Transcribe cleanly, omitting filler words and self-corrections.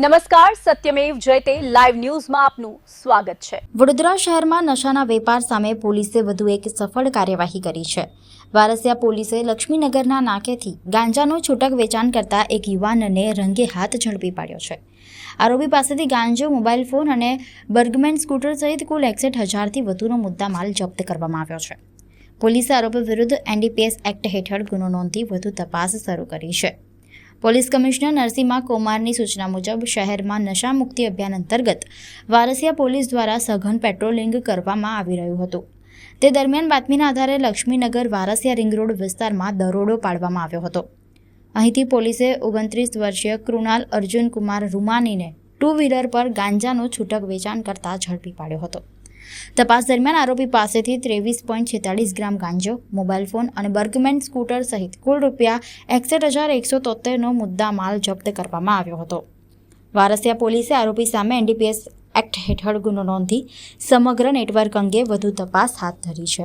નમસ્કાર, સત્યમેવ જયતે લાઈવ ન્યૂઝમાં આપનું સ્વાગત છે। વડોદરા શહેરમાં નશાના વેપાર સામે પોલીસે વધુ એક સફળ કાર્યવાહી કરી છે। વારસિયા પોલીસે લક્ષ્મીનગરના નાકેથી ગાંજાનું છૂટક વેચાણ કરતા એક યુવાનને રંગે હાથ ઝડપી પાડ્યો છે। આરોપી પાસેથી ગાંજો, મોબાઈલ ફોન અને બર્ગમેન સ્કૂટર સહિત કુલ 61,000થી વધુનો મુદ્દામાલ જપ્ત કરવામાં આવ્યો છે। પોલીસે આરોપી વિરુદ્ધ NDPS એક્ટ હેઠળ ગુનો નોંધી વધુ તપાસ શરૂ કરી છે। પોલીસ કમિશનર નરસિંહા કુમારની સૂચના મુજબ શહેરમાં નશા મુક્તિ અભિયાન અંતર્ગત વારસિયા પોલીસ દ્વારા સઘન પેટ્રોલિંગ કરવામાં આવી રહ્યું હતું। તે દરમિયાન બાતમીના આધારે લક્ષ્મીનગર વારસિયા રિંગ રોડ વિસ્તારમાં દરોડો પાડવામાં આવ્યો હતો। અહીંથી પોલીસે 29 વર્ષીય કૃણાલ અર્જુન કુમાર રૂમાનીને 2 વ્હીલર પર ગાંજાનું છૂટક વેચાણ કરતા ઝડપી પાડ્યો હતો। તપાસ દરમિયાન આરોપી પાસેથી 23.46 ગ્રામ ગાંજો, મોબાઈલ ફોન અને બર્ગમેન સ્કૂટર સહિત કુલ ₹61,173નો મુદ્દામાલ જપ્ત કરવામાં આવ્યો હતો। વારસિયા પોલીસે આરોપી સામે NDPS એક્ટ હેઠળ ગુનો નોંધી સમગ્ર નેટવર્ક અંગે વધુ તપાસ હાથ ધરી છે।